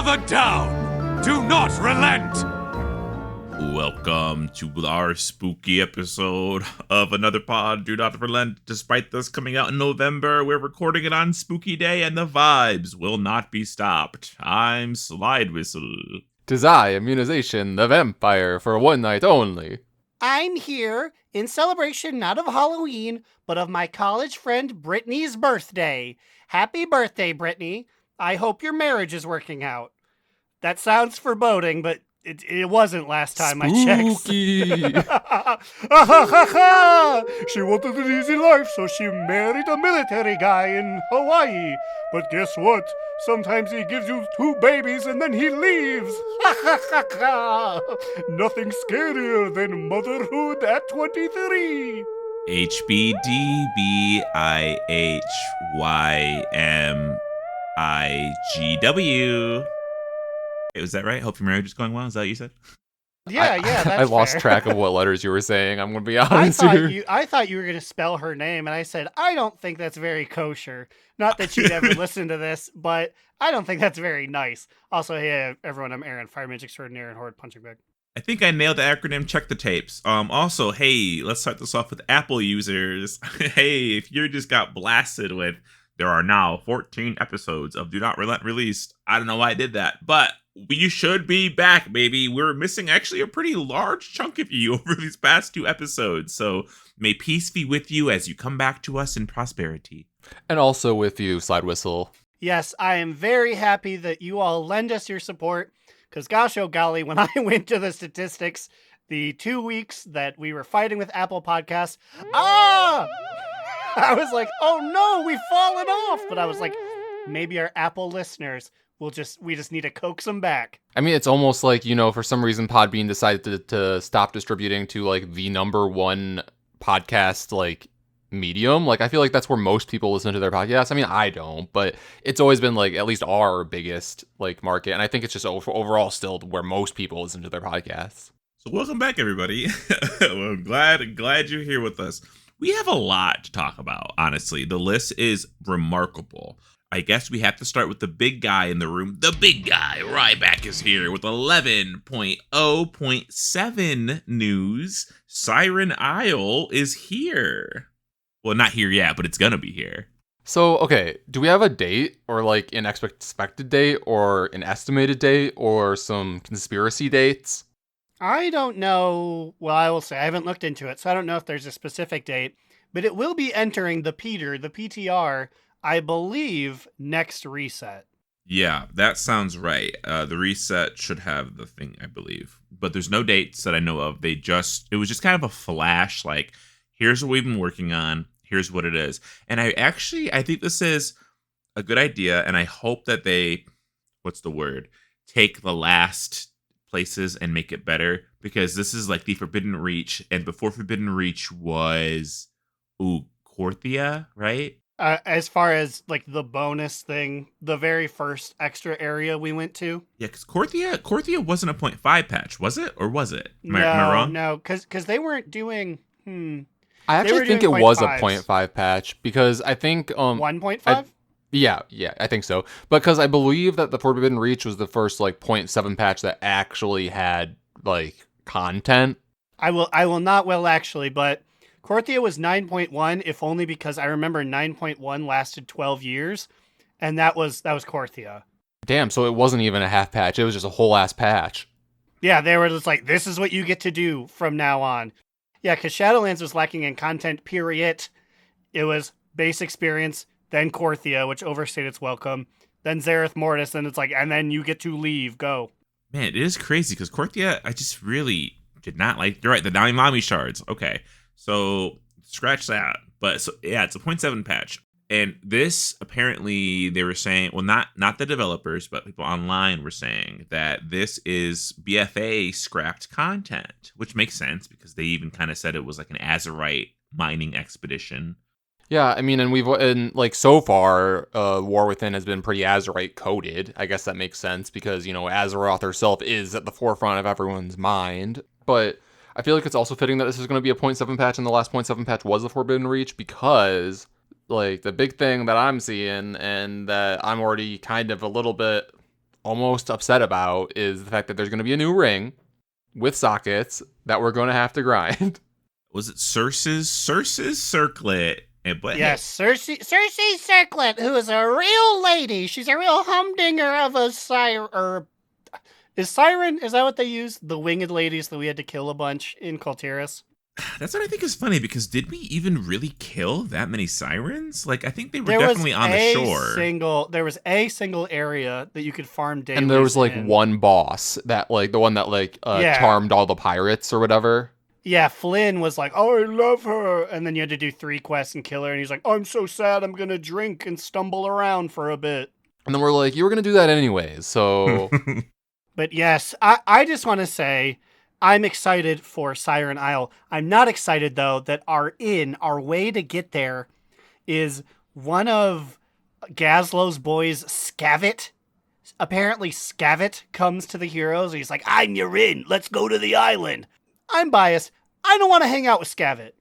Another down! Do not relent! Welcome to our spooky episode of Another Pod, Do Not Relent. Despite this coming out in November, we're recording it on Spooky Day and the vibes will not be stopped. I'm Slide Whistle. 'Tis I, Immunization, the vampire, for one night only. I'm here in celebration not of Halloween, but of my college friend Brittany's birthday. Happy birthday, Brittany. I hope your marriage is working out. That sounds foreboding, but it wasn't last time I checked. Spooky! She wanted an easy life, so she married a military guy in Hawaii. But guess what? Sometimes he gives you 2 babies and then he leaves. Nothing scarier than motherhood at 23. HBDBIHYMIGW. Was that right? Hope your marriage is going well. Is that what you said? Yeah, that's I lost fair. track of what letters you were saying. I'm going to be honest here. I thought you were going to spell her name, and I said, I don't think that's very kosher. Not that you'd ever listen to this, but I don't think that's very nice. Also, hey, everyone, I'm Aaron, Fire Mage Extraordinaire and Horde Punching Bag. I think I nailed the acronym. Check the tapes. Also, hey, let's start this off with Apple users. Hey, if you just got blasted with, there are now 14 episodes of Do Not Relent released. I don't know why I did that, but we should be back, baby. We're missing actually a pretty large chunk of you over these past 2 episodes. So may peace be with you as you come back to us in prosperity. And also with you, Slide Whistle. Yes, I am very happy that you all lend us your support, because gosh, oh golly, when I went to the statistics, the 2 weeks that we were fighting with Apple Podcasts, I was like, oh no, we've fallen off. But I was like, maybe our Apple listeners we just need to coax them back. I mean, it's almost like, for some reason Podbean decided to stop distributing to, like, the number one podcast, like, medium. Like, I feel like that's where most people listen to their podcasts. I mean, I don't, but it's always been, like, at least our biggest, like, market. And I think it's just overall still where most people listen to their podcasts. So welcome back, everybody. Well, I'm glad you're here with us. We have a lot to talk about, honestly. The list is remarkable. I guess we have to start with the big guy in the room. The big guy, Ryback, is here with 11.0.7 news. Siren Isle is here. Well, not here yet, but it's gonna be here. So, okay, do we have a date, or like an expected date, or an estimated date, or some conspiracy dates? I don't know. Well, I will say I haven't looked into it, so I don't know if there's a specific date, but it will be entering the PTR, I believe, next reset. Yeah, that sounds right. The reset should have the thing, I believe. But there's no dates that I know of. It was just kind of a flash, like, here's what we've been working on, here's what it is. And I think this is a good idea, and I hope that they, take the last places and make it better, because this is like the Forbidden Reach, and before Forbidden Reach was, Korthia, right? As far as, like, the bonus thing, the very first extra area we went to. Yeah, because Korthia wasn't a 0.5 patch, was it? Or was it? Am I wrong? No, because they weren't doing... I actually think it was a 0.5 patch, because I think... 1.5? Yeah, I think so. Because I believe that the Forbidden Reach was the first, like, 0.7 patch that actually had, like, content. I will not actually, but... Korthia was 9.1, if only because I remember 9.1 lasted 12 years, and that was Korthia. Damn, so it wasn't even a half patch, it was just a whole ass patch. Yeah, they were just like, this is what you get to do from now on. Yeah, because Shadowlands was lacking in content, period. It was base experience, then Korthia, which overstayed its welcome, then Zareth Mortis, and it's like, and then you get to leave, go. Man, it is crazy, because Korthia, I just really did not like... You're right, the Naimami shards, okay. So, scratch that. But, so yeah, it's a 0.7 patch. And this, apparently, they were saying, well, not the developers, but people online were saying that this is BFA scrapped content, which makes sense, because they even kind of said it was like an Azerite mining expedition. Yeah, I mean, and so far, War Within has been pretty Azerite coded. I guess that makes sense, because, Azeroth herself is at the forefront of everyone's mind. But I feel like it's also fitting that this is going to be a 0.7 patch, and the last 0.7 patch was the Forbidden Reach, because, like, the big thing that I'm seeing, and that I'm already kind of a little bit almost upset about is the fact that there's going to be a new ring with sockets that we're going to have to grind. Was it Circe's circlet? But Yes, Cersei Circlet, who is a real lady. She's a real humdinger of a siren. Is siren? Is that what they use? The winged ladies that we had to kill a bunch in Coltiris? That's what I think is funny, because did we even really kill that many sirens? Like, I think they were There definitely was on the shore. There was a single area that you could farm daily. And there was like one boss that like the one that like charmed all the pirates or whatever. Yeah, Flynn was like, "Oh, I love her," and then you had to do 3 quests and kill her, and he's like, "I'm so sad, I'm gonna drink and stumble around for a bit." And then we're like, you were gonna do that anyways, so. But yes, I just want to say, I'm excited for Siren Isle. I'm not excited though that our way to get there is one of Gazlo's boys, Scavit. Apparently, Scavit comes to the heroes. And he's like, "I'm your inn. Let's go to the island." I'm biased. I don't want to hang out with Scavit.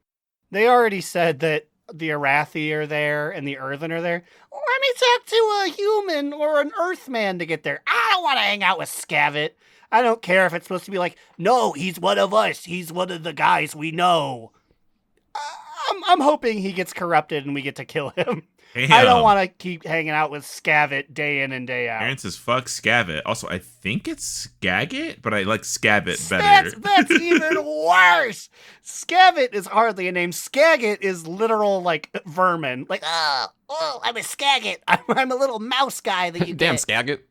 They already said that the Arathi are there and the Earthen are there. Let me talk to a human or an Earthman to get there. I don't want to hang out with Scavit. I don't care if it's supposed to be like, no, he's one of us. He's one of the guys we know. I'm hoping he gets corrupted and we get to kill him. Damn. I don't want to keep hanging out with Scavit day in and day out. Aaron says, fuck Scavit. Also, I think it's Skagit, but I like Scavit better. That's even worse. Scavit is hardly a name. Skagit is literal, like, vermin. Like, oh, I'm a Skagit. I'm a little mouse guy that you Damn, get. Skagit.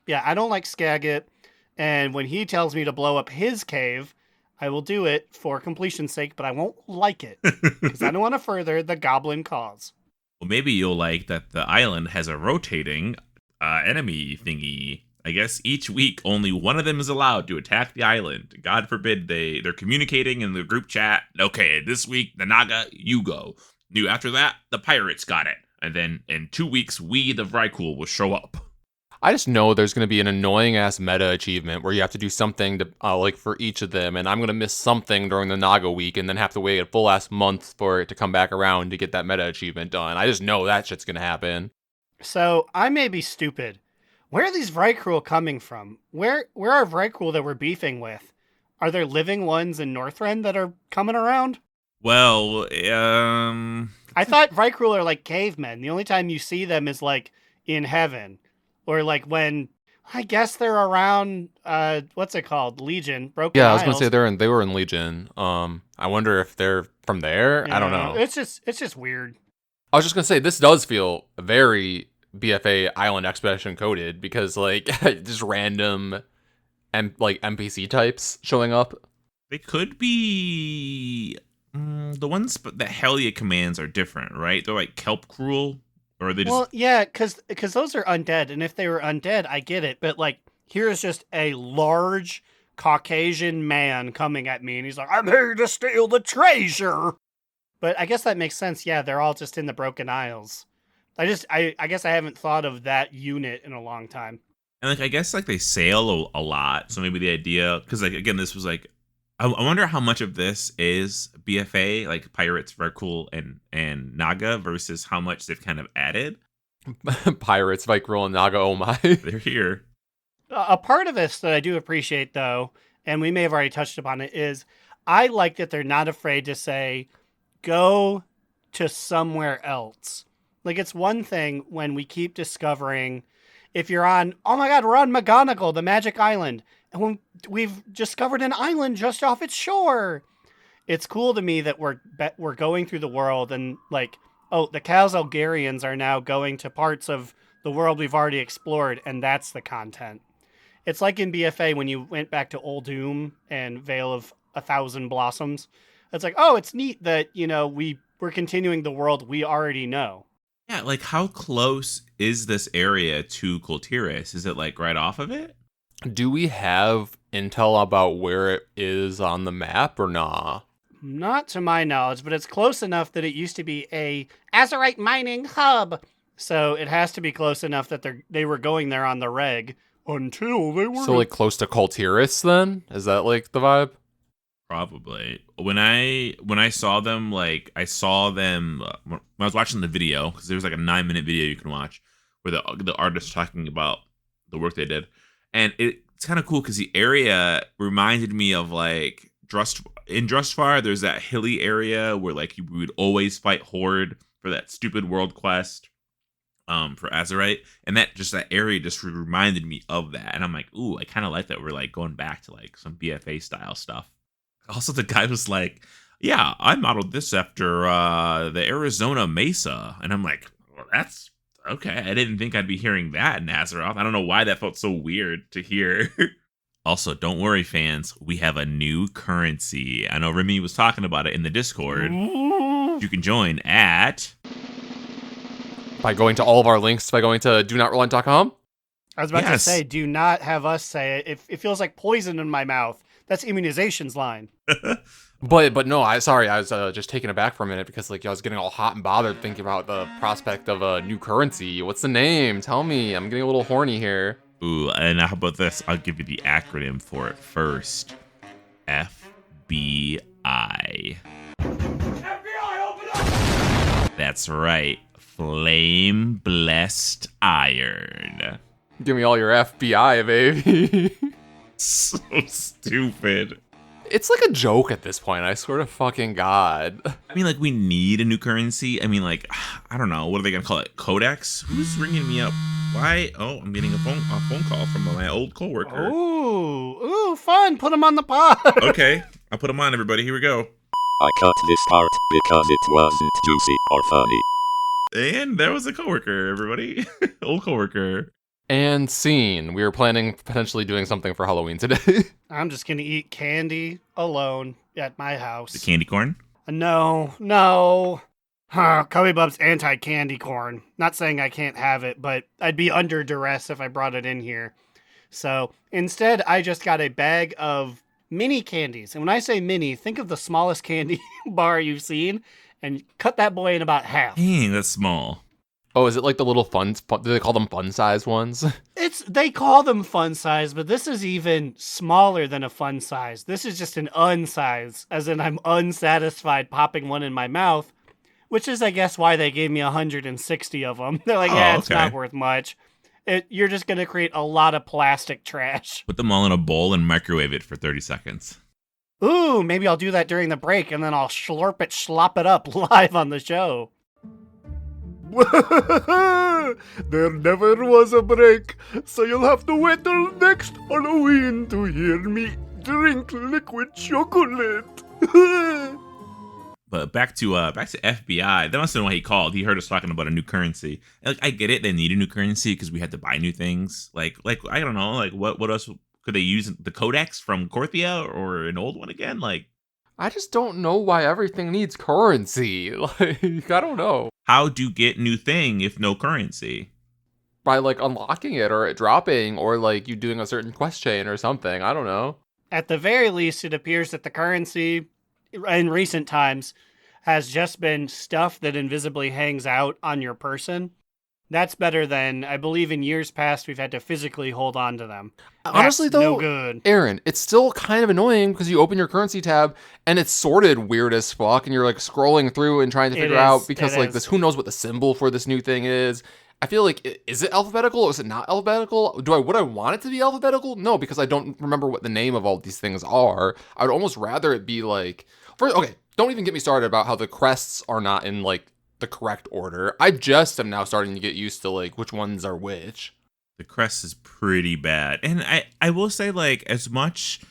Yeah, I don't like Skagit. And when he tells me to blow up his cave, I will do it for completion's sake, but I won't like it because I don't want to further the goblin cause. Well, maybe you'll like that the island has a rotating enemy thingy. I guess each week only one of them is allowed to attack the island. God forbid they're communicating in the group chat. Okay, this week the Naga, you go. After that, the pirates got it. And then in 2 weeks, we, the Vrykul, will show up. I just know there's going to be an annoying ass meta achievement where you have to do something to like for each of them, and I'm going to miss something during the Naga week and then have to wait a full ass month for it to come back around to get that meta achievement done. I just know that shit's going to happen. So I may be stupid. Where are these Vrykul coming from? Where are Vrykul that we're beefing with? Are there living ones in Northrend that are coming around? Well, I thought Vrykul are like cavemen. The only time you see them is like in heaven. Or like when, I guess they're around, what's it called? Legion, Broken Yeah, I was Isles. going to say they were in Legion. I wonder if they're from there. I don't know. It's just weird. I was just going to say, this does feel very BFA Island Expedition coded because like just random like NPC types showing up. they could be the ones that Helia commands are different, right? They're like kelp cruel. Or are they just... Well, yeah, because those are undead, and if they were undead, I get it. But like, here's just a large Caucasian man coming at me, and he's like, "I'm here to steal the treasure." But I guess that makes sense. Yeah, they're all just in the Broken Isles. I guess I haven't thought of that unit in a long time. And like, I guess like they sail a lot, so maybe the idea, because like again, this was like, I wonder how much of this is BFA, like Pirates, Vrykul, and Naga, versus how much they've kind of added. Pirates, Vrykul, and Naga, oh my. They're here. A part of this that I do appreciate, though, and we may have already touched upon it, is I like that they're not afraid to say, go to somewhere else. Like, it's one thing when we keep discovering, if you're on, oh my god, we're on McGonagall, the magic island, and when we've discovered an island just off its shore. It's cool to me that we're going through the world and like, oh, the Khazalgarians are now going to parts of the world we've already explored, and that's the content. It's like in BFA when you went back to Oldham and Vale of 1,000 Blossoms. It's like, oh, it's neat that, we're continuing the world we already know. Yeah, like how close is this area to Coltiris? Is it like right off of it? Do we have intel about where it is on the map or nah? Not to my knowledge, but it's close enough that it used to be a Azurite mining hub. So it has to be close enough that they were going there on the reg until they were... So like close to Coltiris then? Is that like the vibe? Probably. When I saw them, like I saw them when I was watching the video, because there was like a 9-minute video you can watch. where the artist talking about the work they did, and it's kind of cool because the area reminded me of like in Drustvar. There's that hilly area where like we would always fight Horde for that stupid world quest, for Azerite, and that area just reminded me of that, and I'm like, ooh, I kind of like that we're like going back to like some BFA style stuff. Also, the guy was like, yeah, I modeled this after the Arizona Mesa, and I'm like, well, that's okay. I didn't think I'd be hearing that in Azeroth. I don't know why that felt so weird to hear. Also, don't worry, fans. We have a new currency. I know Remy was talking about it in the Discord. You can join at... By going to all of our links, by going to donotRelent.com. I was about to say, do not have us say it. It feels like poison in my mouth. That's Immunization's line. But no, I was just taken aback for a minute because like I was getting all hot and bothered thinking about the prospect of a new currency. What's the name? Tell me. I'm getting a little horny here. Ooh, and how about this? I'll give you the acronym for it first. FBI. FBI, open up! That's right. Flame Blessed Iron. Give me all your FBI, baby. So stupid. It's like a joke at this point, I swear to fucking God. I mean, like, we need a new currency. I mean, like, I don't know. What are they going to call it? Codex? Who's ringing me up? Why? Oh, I'm getting a phone call from my old coworker. Ooh, fun. Put him on the pod. Okay, I'll put him on, everybody. Here we go. I cut this part because it wasn't juicy or funny. And there was a coworker, everybody. Old coworker. And scene. We were planning potentially doing something for Halloween today. I'm just going to eat candy alone at my house. The candy corn? No. Cubby Bub's anti-candy corn. Not saying I can't have it, but I'd be under duress if I brought it in here. So instead, I just got a bag of mini candies. And when I say mini, think of the smallest candy bar you've seen and cut that boy in about half. Dang, that's small. Oh, is it like the little fun do they call them fun size ones? They call them fun size, but this is even smaller than a fun size. This is just an unsize, as in I'm unsatisfied popping one in my mouth, which is, I guess, why they gave me 160 of them. They're like, it's not worth much. You're just going to create a lot of plastic trash. Put them all in a bowl and microwave it for 30 seconds. Ooh, maybe I'll do that during the break, and then I'll slop it up live on the show. There never was a break, so you'll have to wait till next Halloween to hear me drink liquid chocolate. But back to FBI. That must have been why he called. He heard us talking about a new currency. Like, I get it. They need a new currency because we had to buy new things. Like I don't know. Like what else could they use? The Codex from Korthia or an old one again? Like, I just don't know why everything needs currency. Like, I don't know. How do you get new thing if no currency? By like unlocking it or it dropping or like you doing a certain quest chain or something. I don't know. At the very least, it appears that the currency in recent times has just been stuff that invisibly hangs out on your person. That's better than, I believe in years past, we've had to physically hold on to them. Honestly, That's though, no good. Aaron, it's still kind of annoying because you open your currency tab and it's sorted weird as fuck and you're like scrolling through and trying to figure out because like this, who knows what the symbol for this new thing is. I feel like, is it alphabetical or is it not alphabetical? Would I want it to be alphabetical? No, because I don't remember what the name of all these things are. I would almost rather it be like, don't even get me started about how the crests are not in like the correct order. I just am now starting to get used to like which ones are which. The crest is pretty bad. And I will say, like, as much,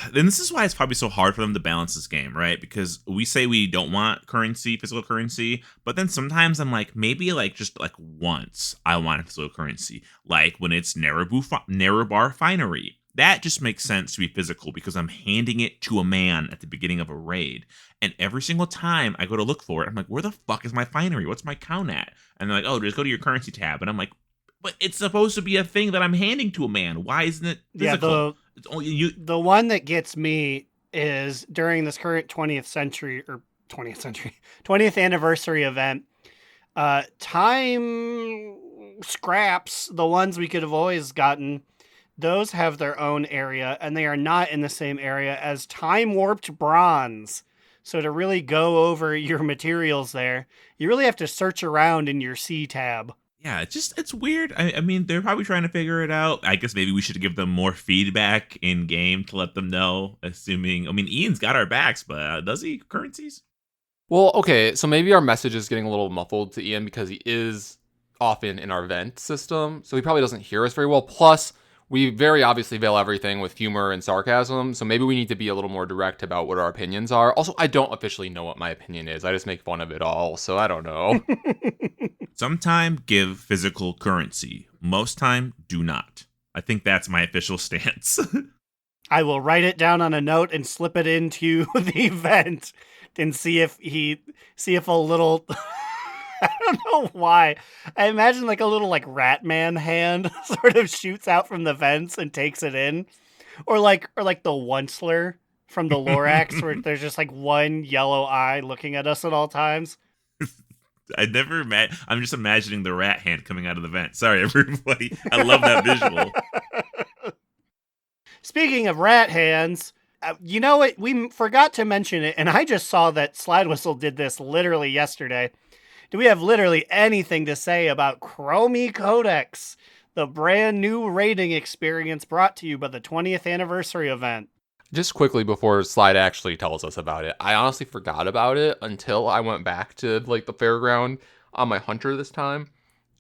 and this is why it's probably so hard for them to balance this game, right? Because we say we don't want currency, physical currency, but then sometimes I'm like, maybe like just like once I want physical currency, like when it's Narrowbar Finery. That just makes sense to be physical because I'm handing it to a man at the beginning of a raid. And every single time I go to look for it, I'm like, where the fuck is my finery? What's my count at? And they're like, oh, just go to your currency tab. And I'm like, but it's supposed to be a thing that I'm handing to a man. Why isn't it physical? Yeah, it's only you. The one that gets me is during this current 20th anniversary event, time scraps, the ones we could have always gotten, those have their own area, and they are not in the same area as time warped bronze. So to really go over your materials there, you really have to search around in your C tab. Yeah, it's weird. I mean, they're probably trying to figure it out. I guess maybe we should give them more feedback in game to let them know. Assuming, I mean, Ian's got our backs, but does he currencies? Well, okay, so maybe our message is getting a little muffled to Ian because he is often in our vent system, so he probably doesn't hear us very well. Plus, we very obviously veil everything with humor and sarcasm, so maybe we need to be a little more direct about what our opinions are. Also, I don't officially know what my opinion is. I just make fun of it all, so I don't know. Sometime give physical currency. Most time, do not. I think that's my official stance. I will write it down on a note and slip it into the event and see if a little I don't know why. I imagine like a little like rat man hand sort of shoots out from the vents and takes it in. Or like the Onceler from the Lorax where there's just like one yellow eye looking at us at all times. I'm just imagining the rat hand coming out of the vent. Sorry, everybody. I love that visual. Speaking of rat hands, you know what? We forgot to mention it, and I just saw that Slide Whistle did this literally yesterday. Do we have literally anything to say about Chromie Codex, the brand new rating experience brought to you by the 20th anniversary event? Just quickly before Slide actually tells us about it, I honestly forgot about it until I went back to like the fairground on my hunter this time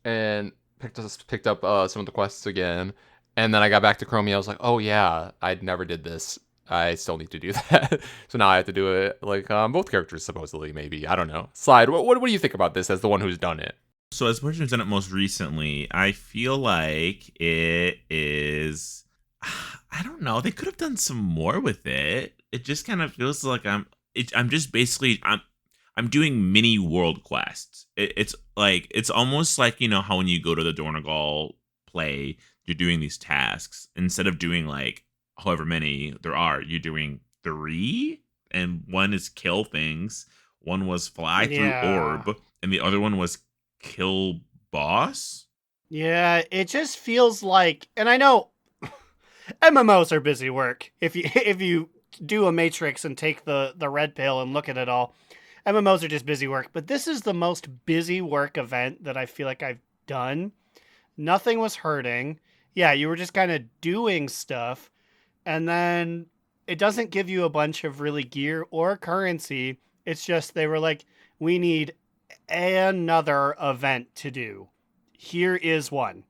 and picked up some of the quests again. And then I got back to Chromie. I was like, oh yeah, I never did this. I still need to do that. So now I have to do it like both characters supposedly, maybe. I don't know. Slide, what do you think about this as the one who's done it? So as the person who's done it most recently, I feel like it is... I don't know. They could have done some more with it. It just kind of feels like I'm doing mini world quests. It's almost like, you know, how when you go to the Dornagal play, you're doing these tasks instead of doing like however many there are. You're doing 3, and one is kill things. One was fly through orb, and the other one was kill boss. Yeah, it just feels like, and I know MMOs are busy work. If you do a matrix and take the red pill and look at it all, MMOs are just busy work. But this is the most busy work event that I feel like I've done. Nothing was hurting. Yeah, you were just kind of doing stuff, and then it doesn't give you a bunch of really gear or currency. It's just they were like, we need another event to do. Here is one.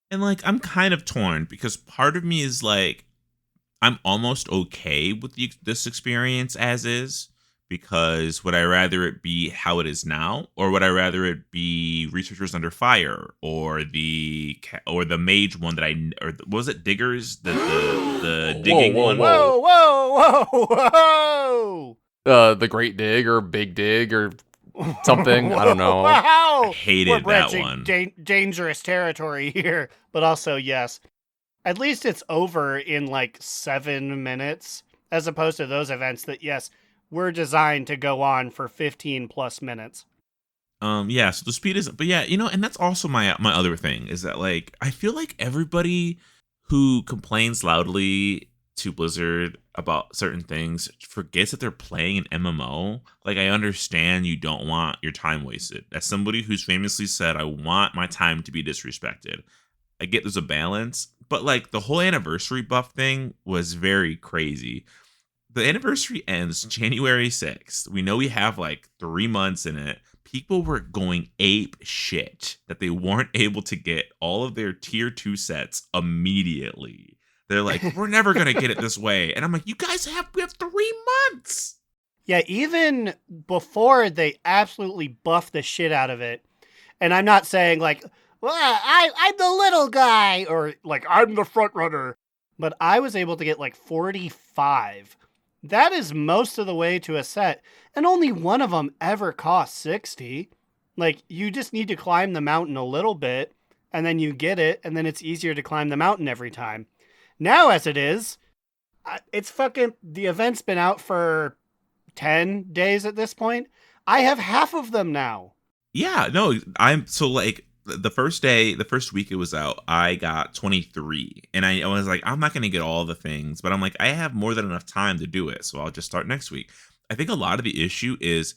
And like, I'm kind of torn because part of me is like, I'm almost okay with this experience as is, because would I rather it be how it is now, or would I rather it be Researchers Under Fire, or the mage one what was it, Diggers, the digging one? Whoa! The Great Dig or Big Dig or something. I don't know. Wow! I hated that one. Dangerous territory here, but also yes. At least it's over in like 7 minutes, as opposed to those events that were designed to go on for 15 plus minutes. Yeah, so the speed isn't, but yeah, you know, and that's also my other thing is that like I feel like everybody who complains loudly to Blizzard about certain things forgets that they're playing an MMO. Like, I understand you don't want your time wasted. As somebody who's famously said, I want my time to be disrespected, I get there's a balance, but like the whole anniversary buff thing was very crazy. The anniversary ends January 6th. We know we have like 3 months in it. People were going ape shit that they weren't able to get all of their tier 2 sets immediately. They're like, we're never going to get it this way. And I'm like, we have 3 months. Yeah, even before they absolutely buffed the shit out of it. And I'm not saying like, well, I'm the little guy, or like, I'm the front runner. But I was able to get like 45. That is most of the way to a set. And only one of them ever cost 60. Like, you just need to climb the mountain a little bit, and then you get it, and then it's easier to climb the mountain every time. Now, as it is, it's the event's been out for 10 days at this point. I have half of them now. Yeah, no, the first week it was out, I got 23. And I was like, I'm not going to get all the things, but I'm like, I have more than enough time to do it. So I'll just start next week. I think a lot of the issue is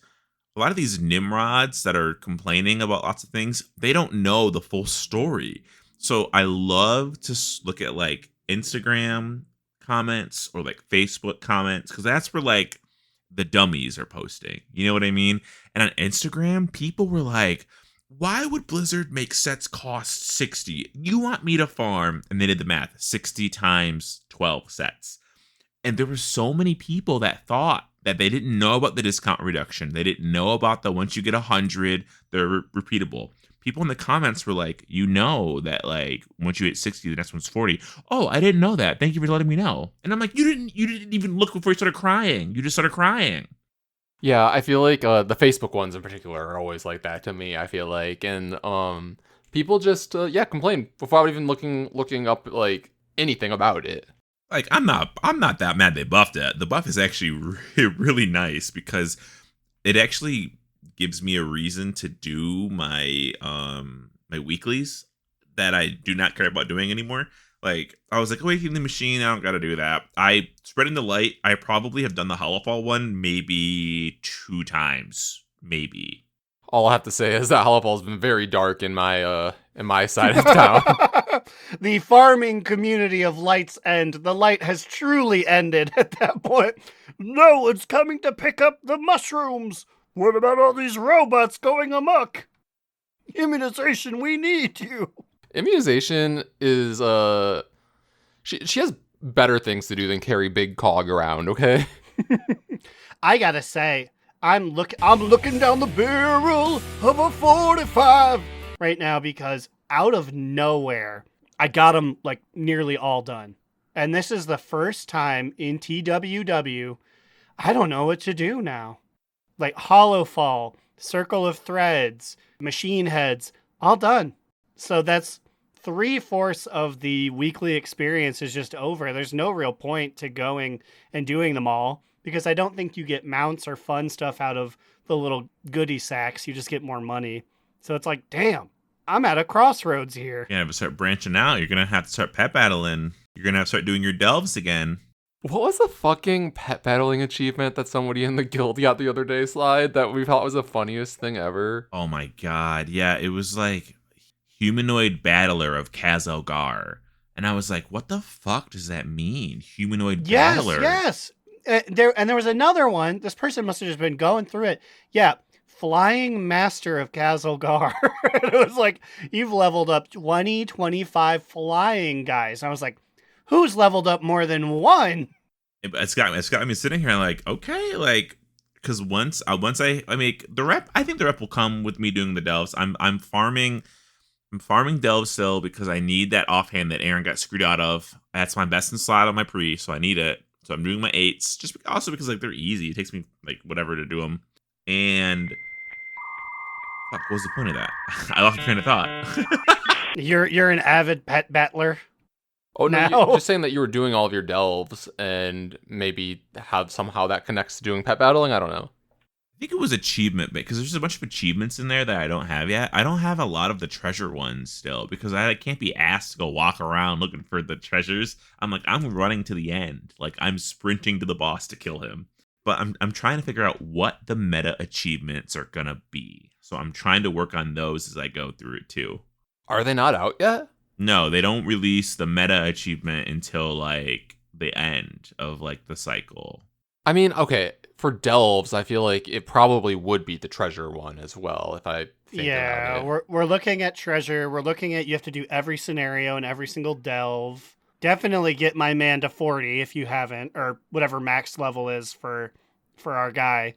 a a lot of these nimrods that are complaining about lots of things, they don't know the full story. So I love to look at like Instagram comments or like Facebook comments, because that's where like the dummies are posting. You know what I mean? And on Instagram, people were like, why would Blizzard make sets cost 60? You want me to farm, and they did the math, 60 times 12 sets. And there were so many people that thought that they didn't know about the discount reduction. They didn't know about the once you get 100, they're repeatable. People in the comments were like, you know that like once you hit 60, the next one's 40. Oh, I didn't know that. Thank you for letting me know. And I'm like, you didn't even look before you started crying. You just started crying. Yeah, I feel like the Facebook ones in particular are always like that to me, I feel like. And people just complain without even looking up like anything about it. Like I'm not that mad they buffed it. The buff is actually really nice because it actually gives me a reason to do my my weeklies that I do not care about doing anymore. Like I was like, awakening the machine, I don't gotta do that. I spreading the light, I probably have done the Hollowfall one maybe 2 times. Maybe. All I have to say is that Hollowfall's been very dark in my side of town. The farming community of Light's End. The light has truly ended at that point. No one's coming to pick up the mushrooms. What about all these robots going amok? Immunization, we need you. Immunization is she has better things to do than carry Big Cog around, okay? I gotta say, I'm looking down the barrel of a 45 right now because out of nowhere, I got them like nearly all done. And this is the first time in TWW, I don't know what to do now. Like Hollowfall, Circle of Threads, Machine Heads, all done. So that's 3/4 of the weekly experience is just over. There's no real point to going and doing them all because I don't think you get mounts or fun stuff out of the little goodie sacks. You just get more money. So it's like, damn, I'm at a crossroads here. You're gonna have to start branching out. You're gonna have to start pet battling. You're gonna have to start doing your delves again. What was the fucking pet battling achievement that somebody in the guild got the other day, Slide, that we thought was the funniest thing ever? Oh my god, yeah, it was like humanoid battler of Kazalgar. And I was like, what the fuck does that mean? Humanoid battler? Yes. There was another one. This person must have just been going through it. Yeah. Flying Master of Kazalgar. It was like, you've leveled up 25 flying guys. And I was like, who's leveled up more than one? It's got me sitting here like, okay, like, because once I make the rep, I think the rep will come with me doing the delves. I'm farming delves still because I need that offhand that Aaron got screwed out of. That's my best in slot on my pre, so I need it. So I'm doing my 8s, just also because like they're easy. It takes me like whatever to do them. And fuck, what was the point of that? I lost my train of thought. You're an avid pet battler. Oh no, now. you're just saying that you were doing all of your delves and maybe have somehow that connects to doing pet battling. I don't know. I think it was achievement because there's a bunch of achievements in there that I don't have yet. I don't have a lot of the treasure ones still because I can't be asked to go walk around looking for the treasures. I'm running to the end. Like I'm sprinting to the boss to kill him. But I'm trying to figure out what the meta achievements are gonna be. So I'm trying to work on those as I go through it too. Are they not out yet? No, they don't release the meta achievement until like the end of like the cycle. I mean, okay, for delves, I feel like it probably would be the treasure one as well, if I think about it. We're looking at treasure. We're looking at you have to do every scenario and every single delve. Definitely get my man to 40 if you haven't, or whatever max level is for our guy.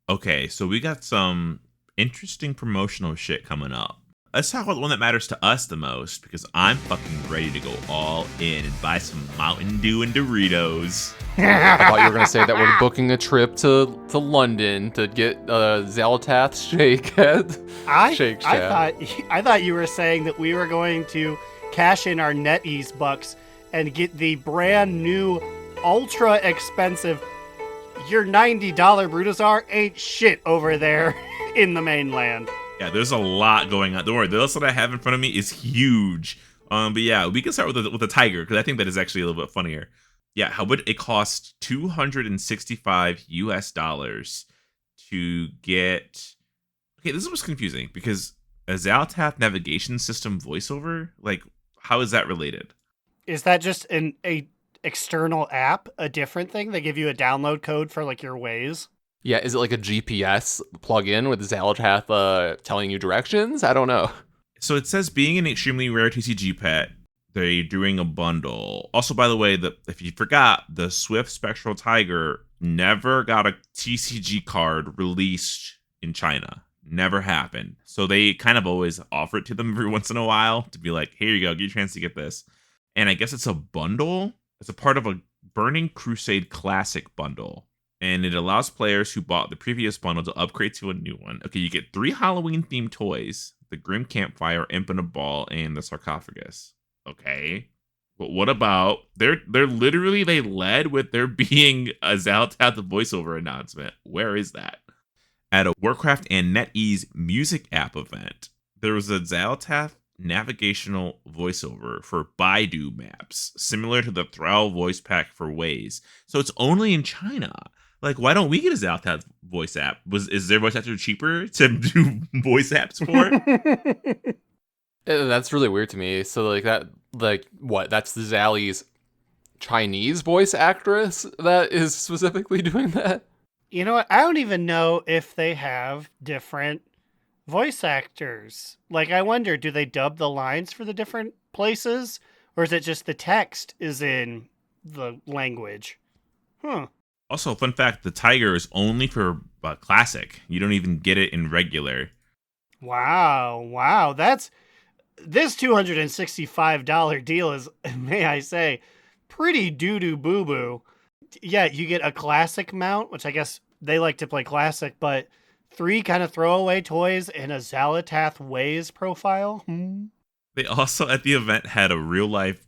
Okay, so we got some interesting promotional shit coming up. Let's talk about the one that matters to us the most, because I'm fucking ready to go all in and buy some Mountain Dew and Doritos. I thought you were going to say that we're booking a trip to London to get Zalatath's shake at Shake Shack. I thought you were saying that we were going to cash in our NetEase bucks and get the brand new, ultra expensive, your $90 Brutazar ain't shit over there in the mainland. Yeah, there's a lot going on. Don't worry, the list that I have in front of me is huge. But yeah, we can start with the Tiger because I think that is actually a little bit funnier. Yeah, how would it cost $265 US to get. Okay, this was confusing because a Zaltath navigation system voiceover, like, how is that related? Is that just a external app, a different thing? They give you a download code for like your Waze? Yeah, is it like a GPS plug-in with Zalatrath telling you directions? I don't know. So it says being an extremely rare TCG pet, they're doing a bundle. Also, by the way, if you forgot, the Swift Spectral Tiger never got a TCG card released in China. Never happened. So they kind of always offer it to them every once in a while to be like, here you go, get your chance to get this. And I guess it's a bundle. It's a part of a Burning Crusade Classic bundle. And it allows players who bought the previous bundle to upgrade to a new one. Okay, you get 3 Halloween-themed toys. The Grim Campfire, Imp and a Ball, and the Sarcophagus. Okay. But what about... They're literally, they led with there being a Zaltath voiceover announcement. Where is that? At a Warcraft and NetEase music app event, there was a Zaltath navigational voiceover for Baidu maps, similar to the Thrall voice pack for Waze. So it's only in China. Like, why don't we get a Zaltath voice app? Is their voice actor cheaper to do voice apps for? That's really weird to me. So what? That's the Zally's Chinese voice actress that is specifically doing that? You know what? I don't even know if they have different voice actors. Like, I wonder, do they dub the lines for the different places? Or is it just the text is in the language? Also, fun fact, the Tiger is only for Classic. You don't even get it in regular. Wow. This $265 deal is, may I say, pretty doo-doo boo-boo. Yeah, you get a Classic mount, which I guess they like to play Classic, but 3 kind of throwaway toys and a Zalatath Waze profile. They also, at the event, had a real-life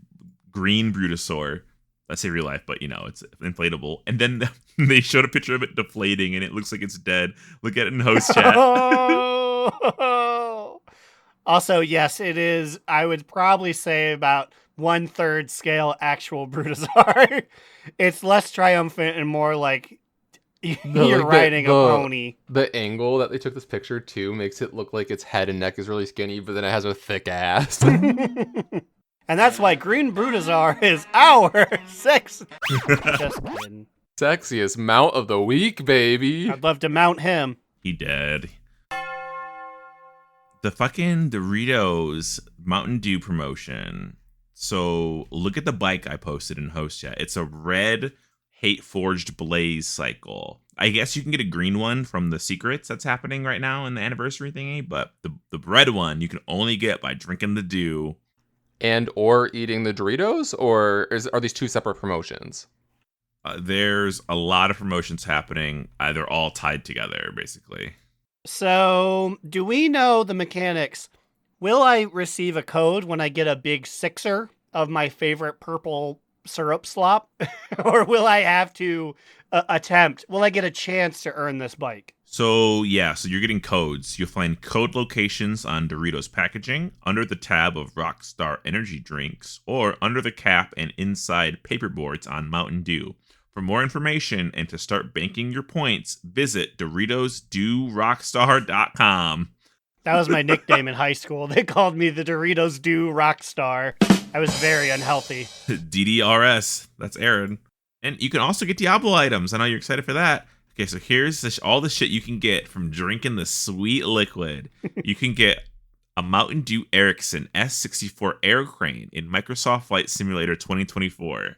green Brutosaur. I say real life, but it's inflatable. And then they showed a picture of it deflating, and it looks like it's dead. Look at it in host chat. Also, yes, it is. I would probably say about 1/3 scale actual Brutosaur. It's less triumphant and more like you're riding a pony. The angle that they took this picture to makes it look like its head and neck is really skinny, but then it has a thick ass. And that's why Green Brutosaur is our sex. Just kidding. Sexiest mount of the week, baby. I'd love to mount him. He dead. The fucking Doritos Mountain Dew promotion. So look at the bike I posted in host chat. It's a red Hate Forged Blaze cycle. I guess you can get a green one from the secrets that's happening right now in the anniversary thingy, but the red one you can only get by drinking the dew. And or eating the Doritos, or are these 2 separate promotions? There's a lot of promotions happening. They're all tied together, basically. So, do we know the mechanics? Will I receive a code when I get a big 6er of my favorite purple syrup slop? Or will I have to attempt? Will I get a chance to earn this bike? So you're getting codes. You'll find code locations on Doritos packaging, under the tab of Rockstar Energy Drinks, or under the cap and inside paperboards on Mountain Dew. For more information and to start banking your points, visit DoritosDewRockstar.com. That was my nickname in high school. They called me the Doritos Dew Rockstar. I was very unhealthy. DDRS. That's Aaron. And you can also get Diablo items. I know you're excited for that. Okay, so here's all the shit you can get from drinking the sweet liquid. You can get a Mountain Dew Ericsson S64 Air Crane in Microsoft Flight Simulator 2024.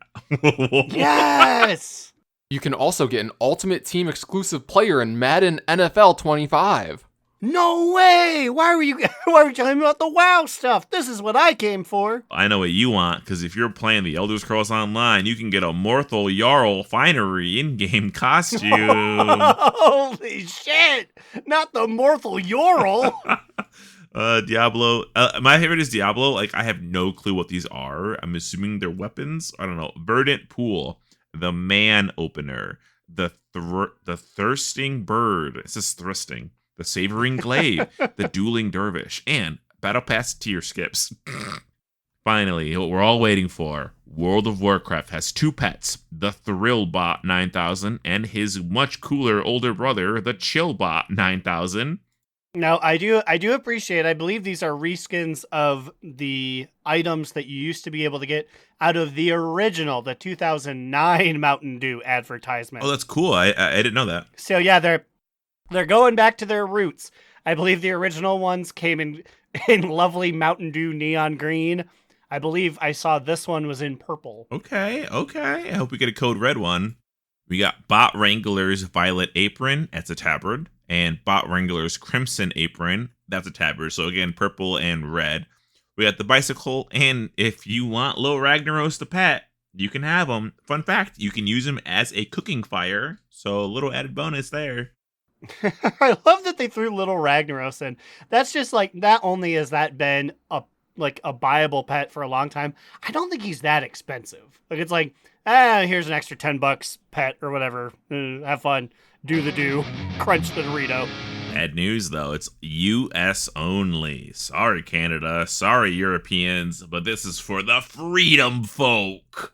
Yes! You can also get an Ultimate Team exclusive player in Madden NFL 25. No way! Why were you telling me about the WoW stuff? This is what I came for. I know what you want, because if you're playing the Elder Scrolls Online, you can get a Morthal Jarl Finery in-game costume. Holy shit! Not the Morthal Jarl! Diablo. My favorite is Diablo. Like, I have no clue what these are. I'm assuming they're weapons. I don't know. Verdant Pool. The Man Opener. The Thirsting Bird. It says Thrusting. The Savoring Glaive, the Dueling Dervish, and Battle Pass tier skips. Finally, what we're all waiting for. World of Warcraft has two pets, the Thrillbot 9000 and his much cooler older brother, the Chillbot 9000. Now, I do appreciate, I believe these are reskins of the items that you used to be able to get out of the original, the 2009 Mountain Dew advertisement. Oh, that's cool. I didn't know that. So yeah, they're going back to their roots. I believe the original ones came in lovely Mountain Dew neon green. I believe I saw this one was in purple. Okay. I hope we get a code red one. We got Bot Wrangler's Violet Apron. That's a tabard. And Bot Wrangler's Crimson Apron. That's a tabard. So again, purple and red. We got the bicycle. And if you want Lil Ragnaros the pet, you can have him. Fun fact, you can use him as a cooking fire. So a little added bonus there. I love that they threw Little Ragnaros in. That's just like, not only has that been a buyable pet for a long time, I don't think he's that expensive. Like, it's like, here's an extra $10 pet or whatever. Have fun. Do the do. Crunch the Dorito. Bad news, though. It's US only. Sorry, Canada. Sorry, Europeans. But this is for the freedom folk.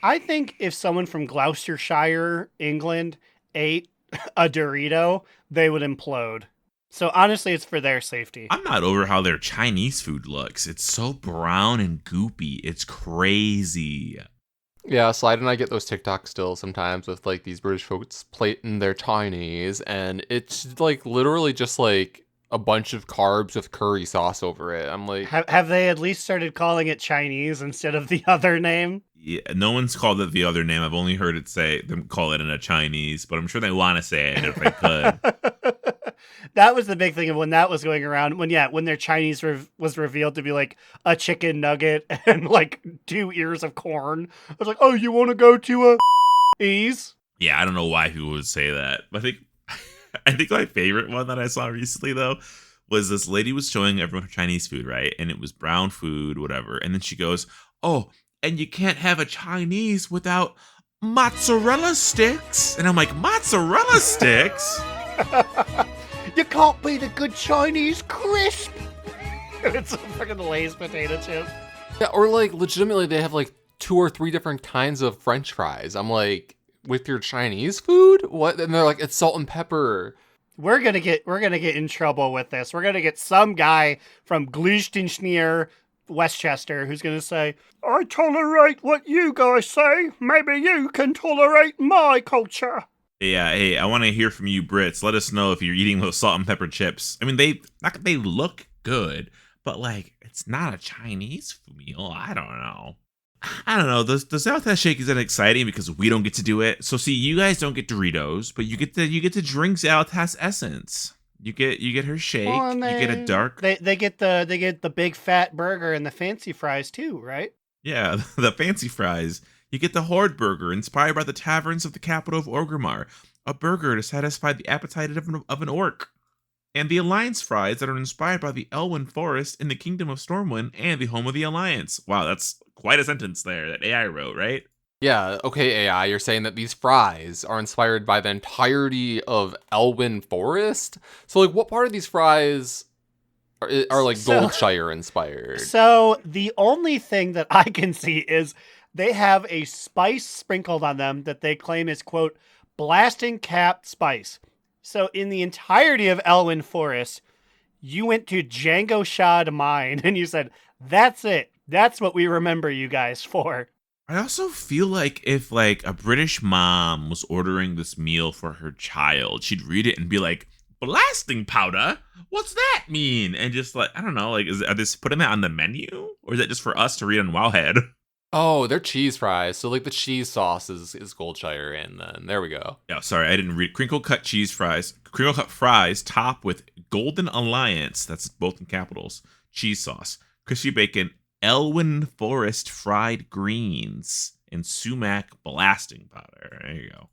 I think if someone from Gloucestershire, England, ate a Dorito, they would implode. So honestly, it's for their safety. I'm not over how their Chinese food looks. It's so brown and goopy. It's crazy. Yeah, Slide and I get those TikToks still sometimes with like these British folks plating their Chinese, and it's like literally just like a bunch of carbs with curry sauce over it. I'm like, have they at least started calling it Chinese instead of the other name? Yeah, no one's called it the other name. I've only heard it say them call it in a Chinese, but I'm sure they want to say it if I could. That was the big thing of when that was going around. When their Chinese was revealed to be like a chicken nugget and like 2 ears of corn. I was like, oh, you want to go to a ease? Yeah, I don't know why people would say that. I think my favorite one that I saw recently though was this lady was showing everyone her Chinese food, right? And it was brown food, whatever. And then she goes, "Oh, and you can't have a Chinese without mozzarella sticks." And I'm like, mozzarella sticks? You can't beat a good Chinese crisp. It's a freaking Lay's potato chip. yeah, or like legitimately they have like 2 or 3 different kinds of French fries. I'm like, with your Chinese food? What? And they're like, it's salt and pepper. We're gonna get in trouble with this. We're gonna get some guy from Gloucestershire, Westchester, who's gonna say, I tolerate what you guys say. Maybe you can tolerate my culture. Yeah, hey, I want to hear from you Brits. Let us know if you're eating those salt and pepper chips. I mean, they look good, but like, it's not a Chinese meal. I don't know. The Southwest Shake isn't exciting because we don't get to do it. So see, you guys don't get Doritos, but you get to drink Zaltas Essence. You get her shake. Well, you get a dark. They get the big fat burger and the fancy fries too, right? Yeah, the fancy fries. You get the Horde Burger, inspired by the taverns of the capital of Orgrimmar, a burger to satisfy the appetite of an orc. And the Alliance Fries that are inspired by the Elwyn Forest in the Kingdom of Stormwind and the home of the Alliance. Wow, that's quite a sentence there that AI wrote, right? Yeah, okay, AI, you're saying that these fries are inspired by the entirety of Elwyn Forest? So, like, what part of these fries are like Goldshire inspired? So, the only thing that I can see is they have a spice sprinkled on them that they claim is, quote, blasting cap spice. So, in the entirety of Elwyn Forest, you went to Django Shad Mine and you said, that's it. That's what we remember you guys for. I also feel like if like a British mom was ordering this meal for her child, she'd read it and be like, blasting powder? What's that mean? And just like, I don't know, like, are they putting that on the menu? Or is that just for us to read on Wowhead? Oh, they're cheese fries. So like the cheese sauce is Goldshire, and then there we go. Yeah, sorry, I didn't read. Crinkle cut cheese fries. Crinkle cut fries topped with Golden Alliance, that's both in capitals, cheese sauce, crispy bacon, Elwyn Forest fried greens, and sumac blasting powder. There you go.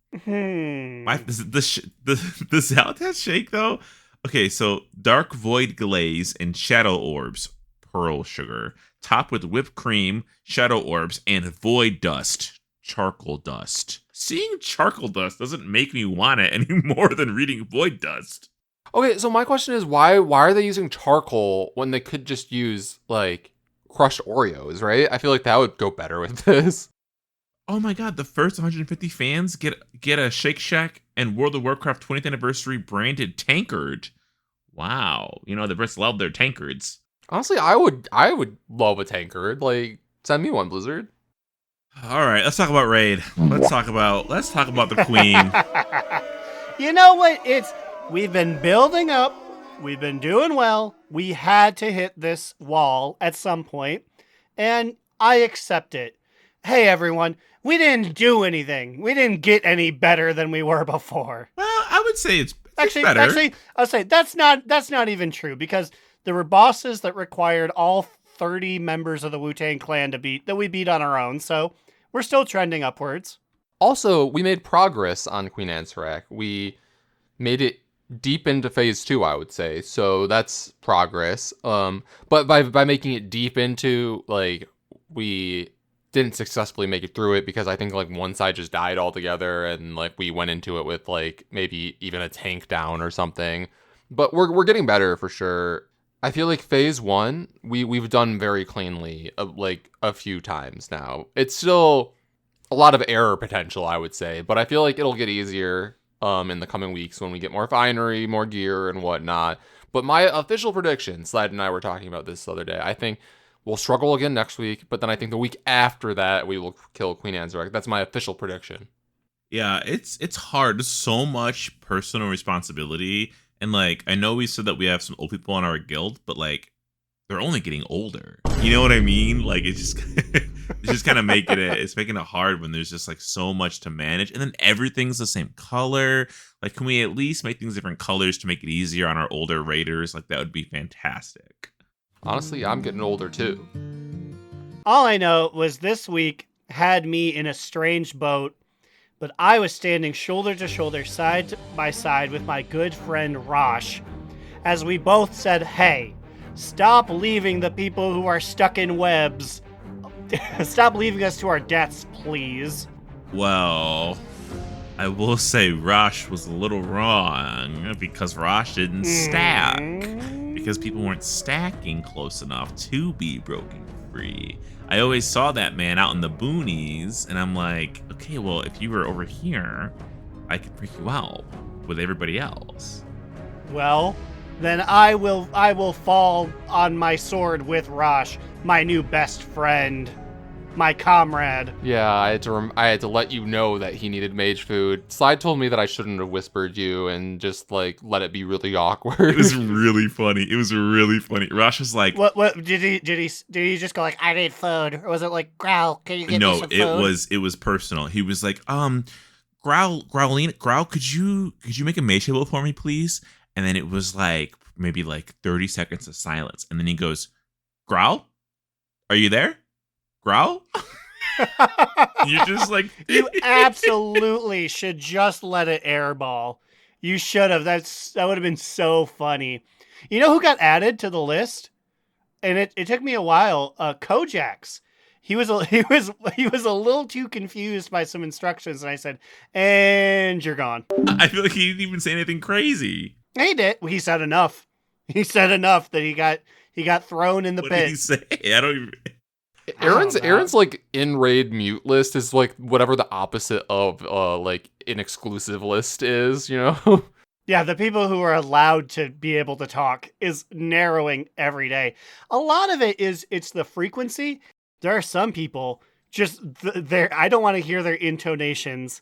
The Zaltas Shake, though? Okay, so dark void glaze and shadow orbs, pearl sugar, topped with whipped cream, shadow orbs, and void dust, charcoal dust. Seeing charcoal dust doesn't make me want it any more than reading void dust. Okay, so my question is why are they using charcoal when they could just use like crushed Oreos, right? I feel like that would go better with this. Oh my god, the first 150 fans get a Shake Shack and World of Warcraft 20th anniversary branded tankard. Wow. You know, the Brits love their tankards. Honestly, I would love a tankard. Like, send me one, Blizzard. All right, let's talk about Raid. Let's talk about the Queen. You know what? We've been building up. We've been doing well. We had to hit this wall at some point, and I accept it. Hey, everyone, we didn't do anything. We didn't get any better than we were before. Well, I would say it's better. Actually, I'll say that's not even true because there were bosses that required all 30 members of the Wu-Tang Clan that we beat on our own. So we're still trending upwards. Also, we made progress on Queen Ansarac. We made it deep into phase 2, I would say. So that's progress. But by making it deep into, like, we didn't successfully make it through it because I think like one side just died altogether and like we went into it with like maybe even a tank down or something. But we're getting better for sure. I feel like phase 1 we've done very cleanly like a few times now. It's still a lot of error potential, I would say, but I feel like it'll get easier in the coming weeks when we get more finery, more gear and whatnot. But my official prediction, Slide and I were talking about this the other day, I think we'll struggle again next week, but then I think the week after that, we will kill Queen Ansarac. That's my official prediction. Yeah, it's hard. There's so much personal responsibility. And, like, I know we said that we have some old people in our guild, but, like, they're only getting older. You know what I mean? Like, it's just kind of making it hard when there's just, like, so much to manage. And then everything's the same color. Like, can we at least make things different colors to make it easier on our older raiders? Like, that would be fantastic. Honestly, I'm getting older too. All I know was this week had me in a strange boat, but I was standing shoulder to shoulder, side by side with my good friend Rosh, as we both said, hey, stop leaving the people who are stuck in webs. Stop leaving us to our deaths, please. Well, I will say Rosh was a little wrong because Rosh didn't stack. Because people weren't stacking close enough to be broken free. I always saw that man out in the boonies, and I'm like, okay, well, if you were over here, I could freak you out with everybody else. Well, then I will fall on my sword with Rosh, my new best friend, my comrade. Yeah, I had to let you know that he needed mage food. Slide told me that I shouldn't have whispered you and just like let it be really awkward. It was really funny. Rosh was like, What did he just go like, I need food? Or was it like, Growl, can you get me some food? No, it was personal. He was like, Growl, could you make a mage table for me, please? And then it was like maybe like 30 seconds of silence. And then he goes, Growl? Are you there? Growl? You're just like... You absolutely should just let it airball. You should have. That would have been so funny. You know who got added to the list? And it took me a while. Kojax. He was a little too confused by some instructions, and I said, "And you're gone." I feel like he didn't even say anything crazy. He did. He said enough. He said enough that he got thrown in the What pit. did he say? I don't even... Aaron's like in raid mute list is like whatever the opposite of like an exclusive list is, you know? Yeah, the people who are allowed to be able to talk is narrowing every day. A lot of it's the frequency. There are some people just I don't want to hear their intonations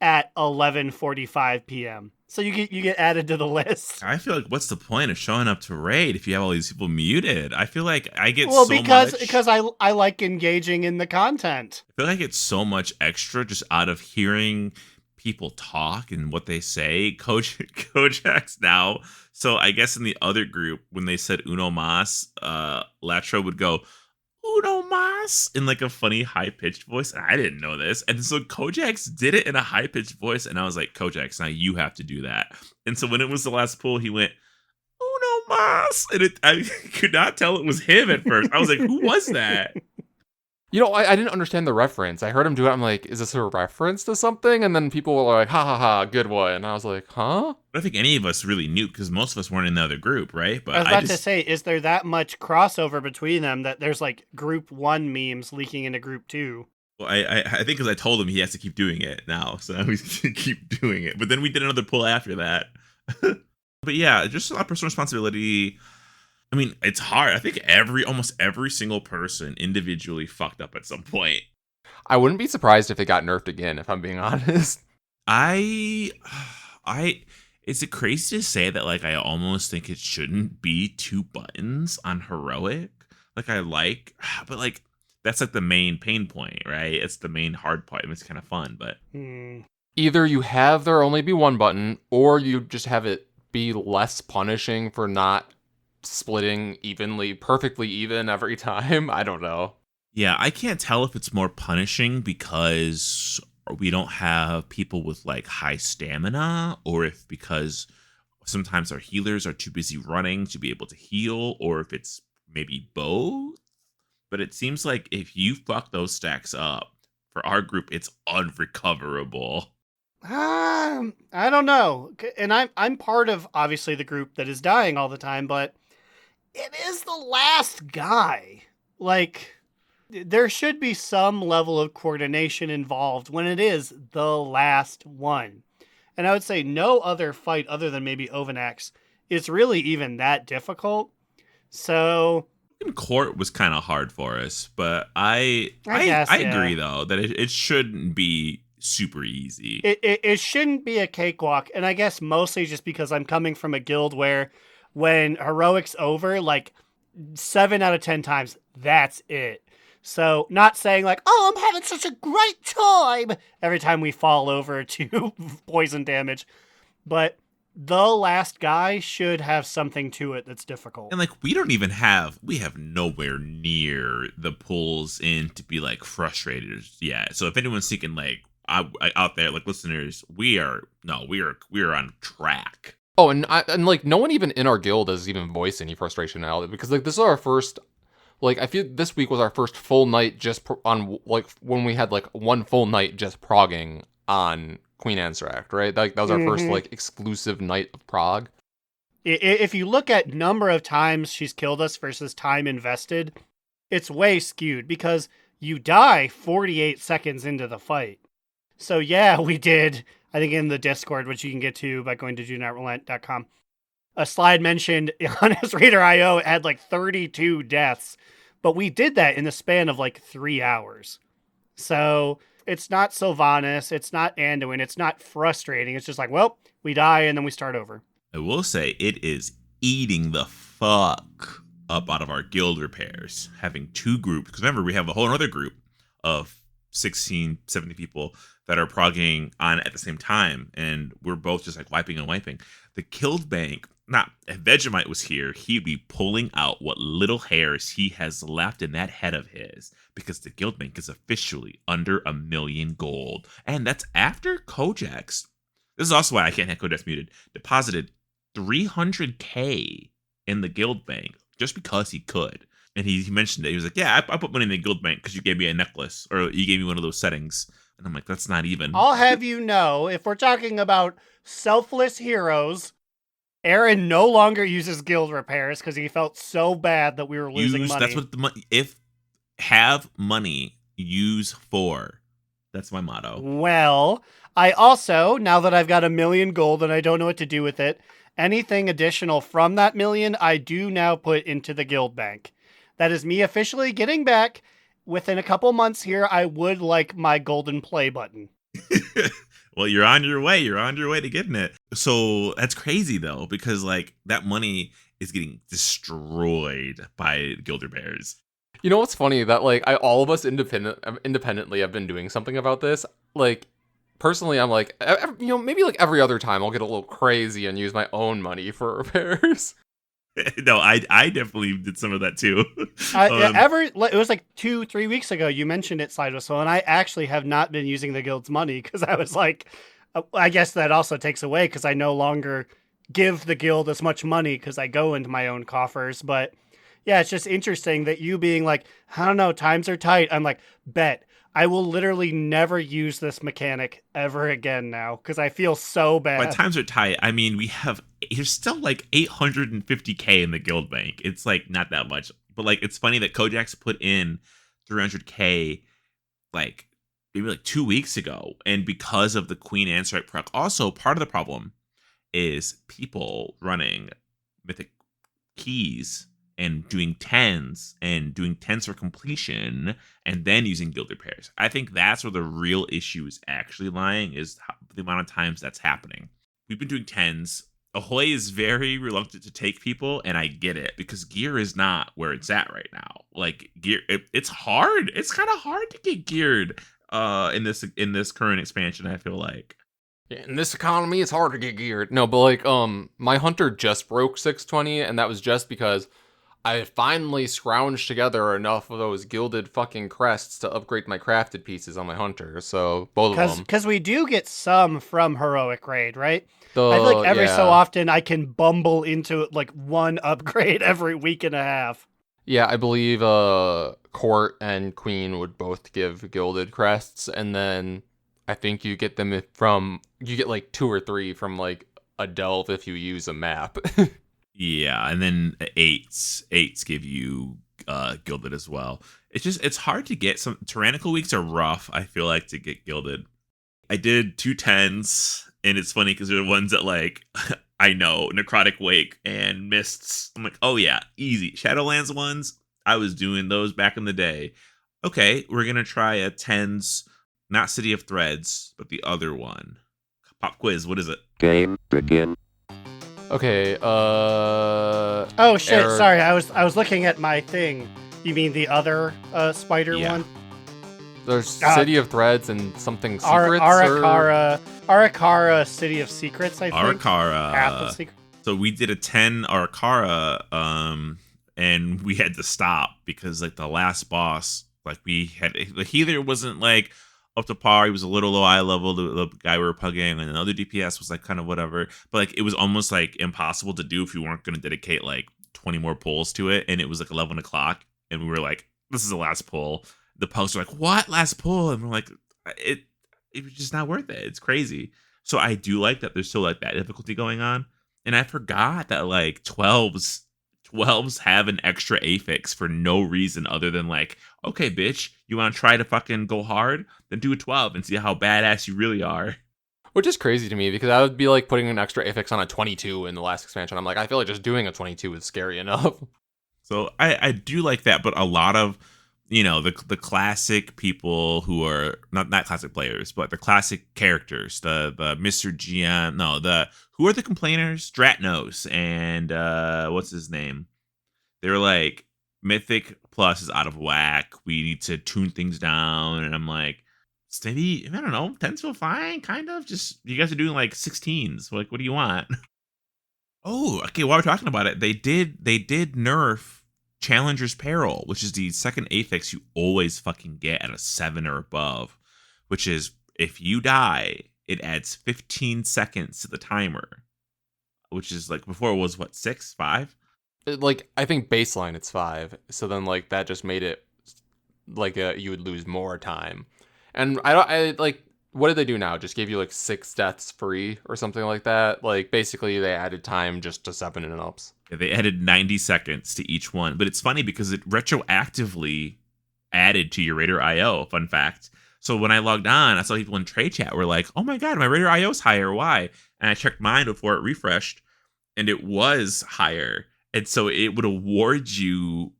at 11:45 p.m. So you get added to the list. I feel like what's the point of showing up to raid if you have all these people muted? I feel like I get because I like engaging in the content. I feel like it's so much extra just out of hearing people talk and what they say. Kojax now. So I guess in the other group when they said Uno Mas, Latro would go Uno Mas in like a funny high-pitched voice. And I didn't know this. And so Kojax did it in a high-pitched voice. And I was like, Kojax, now you have to do that. And so when it was the last pull, he went, Uno Mas. And I could not tell it was him at first. I was like, who was that? I didn't understand the reference. I heard him do it. I'm like, is this a reference to something? And then people were like, ha ha ha, good one. And I was like, huh? I don't think any of us really knew because most of us weren't in the other group, right? But I was about to say, is there that much crossover between them that there's like group 1 memes leaking into group 2? Well, I think because I told him he has to keep doing it now, so now he's going to keep doing it. But then we did another pull after that. But yeah, just a lot of personal responsibility. I mean, it's hard. I think almost every single person individually fucked up at some point. I wouldn't be surprised if it got nerfed again, if I'm being honest. Is it crazy to say that like I almost think it shouldn't be 2 buttons on heroic? But like that's like the main pain point, right? It's the main hard part. It's kind of fun, but Either you have there only be 1 button, or you just have it be less punishing for not splitting perfectly even every time. I don't know. yeah, I can't tell if it's more punishing because we don't have people with like high stamina, or if because sometimes our healers are too busy running to be able to heal, or if it's maybe both. But it seems like if you fuck those stacks up, for our group, it's unrecoverable. I don't know. And I'm part of, obviously, the group that is dying all the time, but it is the last guy. Like, there should be some level of coordination involved when it is the last one. And I would say no other fight other than maybe Ovanax is really even that difficult. So In court was kind of hard for us, but I guess, agree though that it shouldn't be super easy. It shouldn't be a cakewalk, and I guess mostly just because I'm coming from a guild where when heroic's over, like 7 out of 10 times, that's it. So not saying like, oh, I'm having such a great time every time we fall over to poison damage, but the last guy should have something to it that's difficult. And like we have nowhere near the pulls in to be like frustrated yet. So if anyone's thinking like out there, like listeners, we are on track. Oh, and like no one even in our guild has even voiced any frustration now, because like this is our first. Like, I feel this week was our first full night just on, like, when we had, like, 1 full night just progging on Queen Anseract, right? Like, that was our first, like, exclusive night of prog. If you look at number of times she's killed us versus time invested, it's way skewed because you die 48 seconds into the fight. So, yeah, we did, I think in the Discord, which you can get to by going to donotRelent.com, a slide mentioned on his Raider.io, it had, like, 32 deaths. But we did that in the span of like 3 hours. So it's not Sylvanas, it's not Anduin, it's not frustrating. It's just like, well, we die and then we start over. I will say it is eating the fuck up out of our guild repairs, having 2 groups. Because remember, we have a whole other group of 16, 70 people that are progging on at the same time. And we're both just like wiping and wiping. The guild bank, if Vegemite was here, he'd be pulling out what little hairs he has left in that head of his, because the guild bank is officially under 1 million gold. And that's after Kojax. This is also why I can't have Kojax muted. Deposited 300k in the guild bank just because he could. And he mentioned it. He was like, yeah, I put money in the guild bank because you gave me a necklace, or you gave me one of those settings. And I'm like, that's not even. I'll have you know, if we're talking about selfless heroes, Aaron no longer uses guild repairs because he felt so bad that we were losing money. That's what the money. If have money, use for. That's my motto. Well, I also, now that I've got 1 million gold and I don't know what to do with it, anything additional from that 1 million, I do now put into the guild bank. That is me officially getting back. Within a couple months here, I would like my golden play button. Well, you're on your way. You're on your way to getting it. So that's crazy, though, because like that money is getting destroyed by guild repairs. You know what's funny? That like all of us independently have been doing something about this. Like personally, I'm like, maybe like every other time I'll get a little crazy and use my own money for repairs. No, I definitely did some of that too. It was like 2-3 weeks ago you mentioned it, Sidewhistle, and I actually have not been using the guild's money because I was like, I guess that also takes away because I no longer give the guild as much money because I go into my own coffers. But Yeah, it's just interesting that you being like, I don't know, times are tight. I'm like, bet. I will literally never use this mechanic ever again now because I feel so By bad. times are tight, I mean, there's still like 850k in the guild bank. It's like not that much, but like it's funny that Kojak's put in 300k like maybe like 2 weeks ago, and because of the Queen and Strike proc. Also, part of the problem is people running mythic keys and doing tens for completion and then using gilded pairs. I think that's where the real issue is actually lying, is the amount of times that's happening. We've been doing tens. Ahoy is very reluctant to take people, and I get it, because gear is not where it's at right now. Like gear, it's hard. It's kind of hard to get geared in this current expansion, I feel like. In this economy, it's hard to get geared. No, but like, my hunter just broke 620, and that was just because I finally scrounged together enough of those gilded fucking crests to upgrade my crafted pieces on my hunter. So both of them. Because we do get some from Heroic Raid, right? I feel like every so often I can bumble into like one upgrade every week and a half. Yeah, I believe Court and Queen would both give gilded crests, and then I think you get them you get like 2 or 3 from like a delve if you use a map. Yeah, and then eights give you gilded as well. It's hard to get. Some tyrannical weeks are rough, I feel like, to get gilded. I did 2 10s, and it's funny because they're the ones that like I know, Necrotic Wake and Mists. I'm like, oh yeah, easy. Shadowlands ones, I was doing those back in the day. Okay, we're gonna try a 10s, not City of Threads, but the other one. Pop quiz, what is it? Game begin. Okay, Oh shit, Eric. sorry, I was looking at my thing. You mean the other spider Yeah. one? there's City of Threads and something secrets. Arakara City of Secrets, I think. Path of Arakara. Secrets. So we did a 10 Arakara, and we had to stop because like the last boss, like we had, the healer wasn't like up to par. He was a little low eye level, the guy we were pugging, and another DPS was like kind of whatever. But like it was almost like impossible to do if you weren't going to dedicate like 20 more pulls to it. And it was like 11 o'clock, and we were like, this is the last pull. The posts were like, what, last pull? And we're like, it was just not worth it. It's crazy. So I do like that there's still like that difficulty going on. And I forgot that like 12s have an extra affix for no reason other than like, okay, bitch, you want to try to fucking go hard? Then do a 12 and see how badass you really are. Which is crazy to me, because I would be like putting an extra affix on a 22 in the last expansion. I'm like, I feel like just doing a 22 is scary enough. So I do like that, but a lot of, you know, the classic people who are not classic players, but the classic characters, the Mr. GM, who are the complainers? Dratnos and what's his name? They're like, Mythic Plus is out of whack. We need to tune things down. And I'm like, maybe, I don't know, 10s feel fine, kind of. Just, you guys are doing like 16s. Like, what do you want? Oh, okay, while we're talking about it, they did nerf Challenger's Peril, which is the second affix you always fucking get at a 7 or above, which is if you die, it adds 15 seconds to the timer, which is like before it was what, 6, 5? Like, I think baseline it's 5, so then like that just made it like you would lose more time. And I like, what did they do now? Just gave you like 6 deaths free or something like that? Like, basically they added time just to 7 and ups. Yeah, they added 90 seconds to each one, but it's funny because it retroactively added to your Raider IO. Fun fact. So when I logged on, I saw people in trade chat were like, "Oh my god, my Raider IO is higher. Why?" And I checked mine before it refreshed, and it was higher. And so it would award you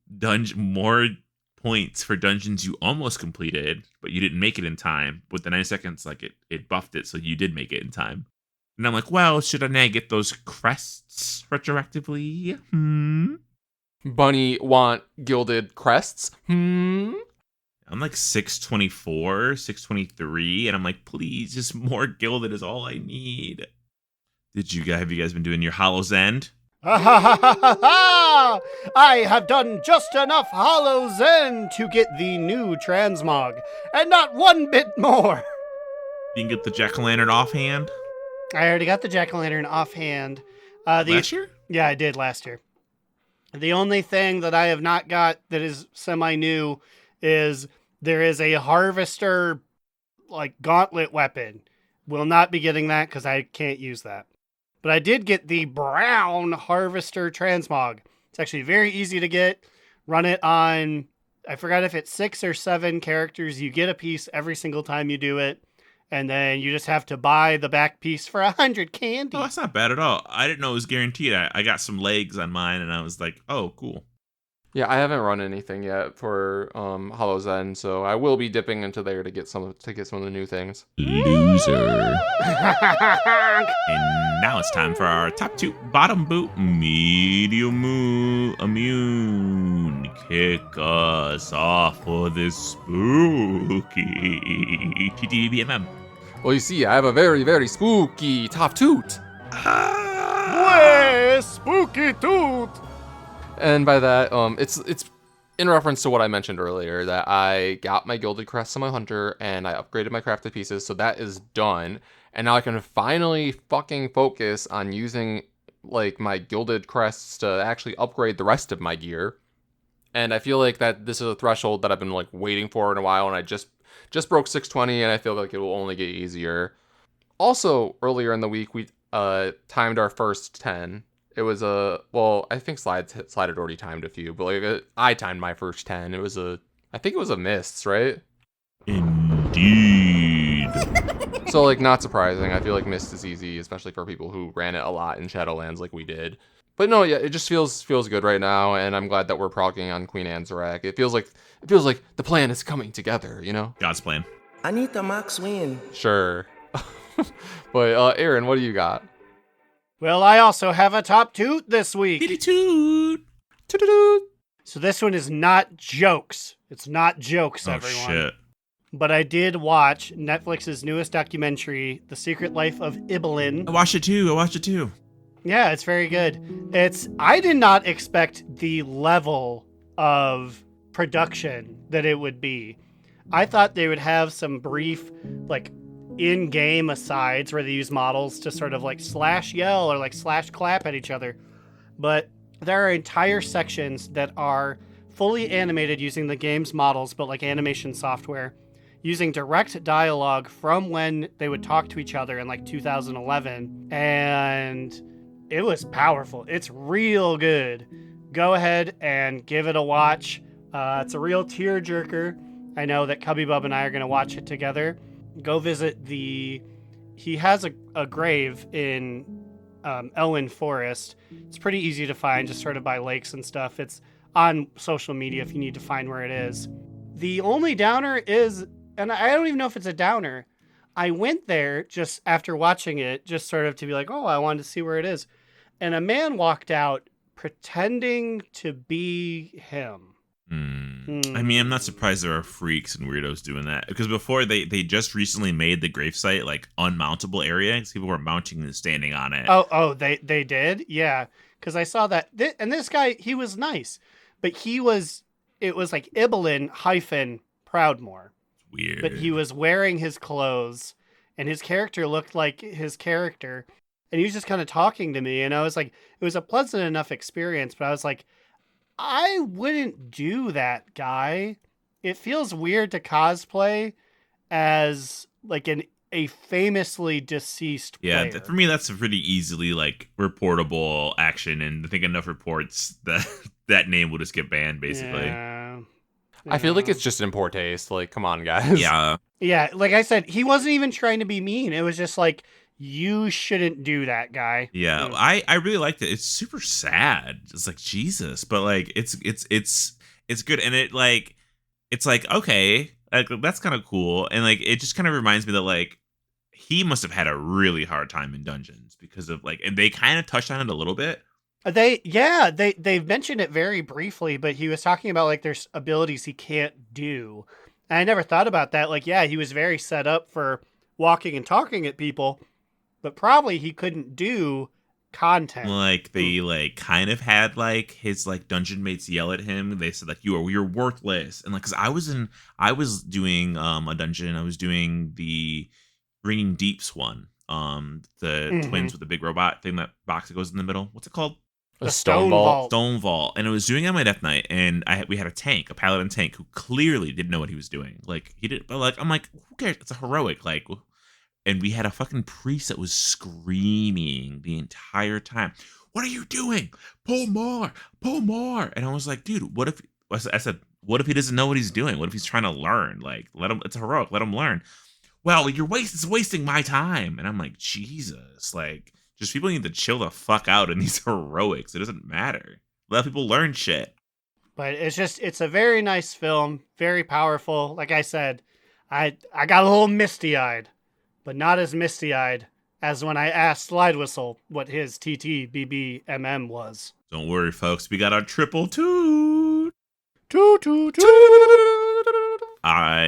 more points for dungeons you almost completed, but you didn't make it in time. With the 90 seconds, like it buffed it, so you did make it in time. And I'm like, well, should I get those crests retroactively? Bunny want gilded crests? I'm like 624, 623, and I'm like, please, just more gilded is all I need. Have you guys been doing your Hollow's End? I have done just enough Hollow's End to get the new transmog, and not one bit more. You can get the jack-o'-lantern offhand? I already got the jack-o'-lantern offhand. Last year? Yeah, I did last year. The only thing that I have not got that is semi-new is there is a harvester, like, gauntlet weapon. Will not be getting that because I can't use that. But I did get the brown harvester transmog. It's actually very easy to get. Run it on, I forgot if it's 6 or 7 characters. You get a piece every single time you do it. And then you just have to buy the back piece for 100 candy. Oh, that's not bad at all. I didn't know it was guaranteed. I got some legs on mine, and I was like, oh, cool. Yeah, I haven't run anything yet for Hollow's End, so I will be dipping into there to get some of the new things. Loser. And now it's time for our top 2 bottom boot medium immune. Kick us off for this spooky TTBMM. Well, you see, I have a very, very spooky top toot. Way spooky toot! And by that, it's in reference to what I mentioned earlier, that I got my Gilded Crest on my Hunter, and I upgraded my crafted pieces, so that is done. And now I can finally fucking focus on using, like, my Gilded Crests to actually upgrade the rest of my gear. And I feel like that this is a threshold that I've been, like, waiting for in a while, and I just broke 620, and I feel like it will only get easier. Also, earlier in the week, we timed our first 10. It was I think Slide had already timed a few, but like I timed my first 10. I think it was a Mists, right? Indeed. So like, not surprising. I feel like Mist is easy, especially for people who ran it a lot in Shadowlands like we did. But no, yeah, it just feels good right now, and I'm glad that we're progging on Queen Anzarak. It feels like the plan is coming together, you know? God's plan. I need the max win. Sure. But Aaron, what do you got? Well, I also have a top toot this week. Toot. So this one is not jokes. It's not jokes, Oh, everyone. shit. But I did watch Netflix's newest documentary, The Secret Life of Ibelin. I watched it too. Yeah, it's very good. I did not expect the level of production that it would be. I thought they would have some brief, like, in-game asides where they use models to sort of like slash yell or like slash clap at each other. But there are entire sections that are fully animated using the game's models, but like animation software, using direct dialogue from when they would talk to each other in like 2011. And it was powerful. It's real good. Go ahead and give it a watch. It's a real tearjerker. I know that Cubby Bub and I are going to watch it together. Go visit he has a grave in Elwyn Forest. It's pretty easy to find, just sort of by lakes and stuff. It's on social media if you need to find where it is. The only downer is, and I don't even know if it's a downer, I went there just after watching it, just sort of to be like, oh, I wanted to see where it is. And a man walked out pretending to be him. I mean, I'm not surprised there are freaks and weirdos doing that, because before they just recently made the gravesite like unmountable area because people were mounting and standing on it. Oh, they did? Yeah, because I saw that. And this guy, he was nice, but it was like Ibelin -Proudmoore. Weird. But he was wearing his clothes, and his character looked like his character, and he was just kind of talking to me, and I was like, it was a pleasant enough experience, but I was like, I wouldn't do that, guy. It feels weird to cosplay as like a famously deceased player. Yeah, for me, that's a pretty easily like reportable action, and I think enough reports that name will just get banned, basically. Yeah. I feel like it's just in poor taste. Like, come on, guys. Yeah. Yeah, like I said, he wasn't even trying to be mean. It was just like, you shouldn't do that, guy. Yeah, I really liked it. It's super sad. It's like Jesus, but like it's good, and it's like okay, like that's kind of cool, and like it just kind of reminds me that like he must have had a really hard time in dungeons because of like, and they kind of touched on it a little bit. They've mentioned it very briefly, but he was talking about like there's abilities he can't do. And I never thought about that. Like, yeah, he was very set up for walking and talking at people, but probably he couldn't do content. Like they like kind of had like his like dungeon mates yell at him. They said like you're worthless, and like because I was doing a dungeon. I was doing the Bringing Deeps one. The twins with the big robot thing, that box that goes in the middle. What's it called? A The stone vault. Stone Vault, and it was doing it on my death knight, and we had a paladin tank who clearly didn't know what he was doing. Like he did, but like I'm like, who cares? It's a heroic, like, and we had a fucking priest that was screaming the entire time. What are you doing? Pull more, and I was like, dude, what if? I said, what if he doesn't know what he's doing? What if he's trying to learn? Like, let him. It's heroic. Let him learn. Well, it's wasting my time, and I'm like, Jesus, like. Just people need to chill the fuck out in these heroics. It doesn't matter. Let people learn shit. But it's a very nice film, very powerful. Like I said, I got a little misty-eyed, but not as misty-eyed as when I asked Slide Whistle what his TTBBMM was. Don't worry, folks. We got our triple toot. Toot, toot, toot. I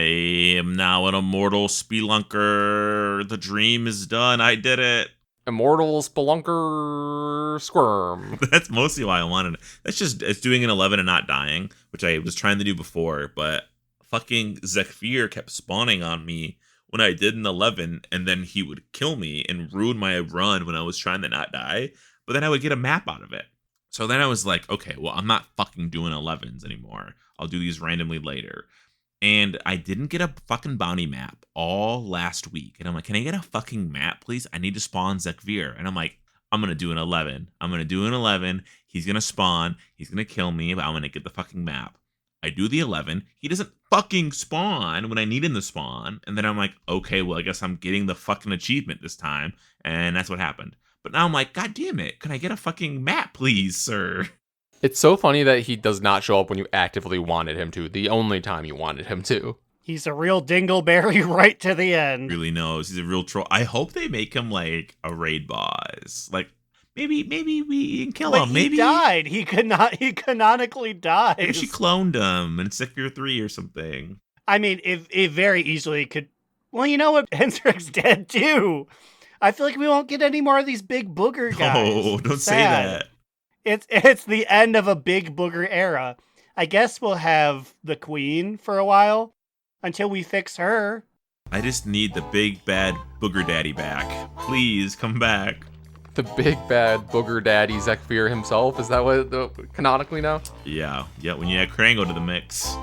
am now an immortal spelunker. The dream is done. I did it. Immortal Spelunker Squirm. That's mostly why I wanted it. It's doing an 11 and not dying, which I was trying to do before, but fucking Zekfir kept spawning on me when I did an 11, and then he would kill me and ruin my run when I was trying to not die, but then I would get a map out of it. So then I was like, okay, well, I'm not fucking doing 11s anymore. I'll do these randomly later. And I didn't get a fucking bounty map all last week. And I'm like, can I get a fucking map, please? I need to spawn Zekvir. And I'm like, I'm going to do an 11. I'm going to do an 11. He's going to spawn. He's going to kill me, but I'm going to get the fucking map. I do the 11. He doesn't fucking spawn when I need him to spawn. And then I'm like, okay, well, I guess I'm getting the fucking achievement this time. And that's what happened. But now I'm like, God damn it. Can I get a fucking map, please, sir? It's so funny that he does not show up when you actively wanted him to, the only time you wanted him to. He's a real dingleberry right to the end. Really knows. He's a real troll. I hope they make him like a raid boss. Like maybe we can kill him. Maybe he died. He canonically died. Maybe she cloned him in Sector 3 or something. I mean, it very easily could. Well, you know what? Enzrek's dead too. I feel like we won't get any more of these big booger guys. Oh, don't say that. It's the end of a big booger era. I guess we'll have the queen for a while until we fix her. I just need the big bad booger daddy back. Please come back. The big bad booger daddy Zekfir himself? Is that what canonically now? Yeah. When you add Krango to the mix.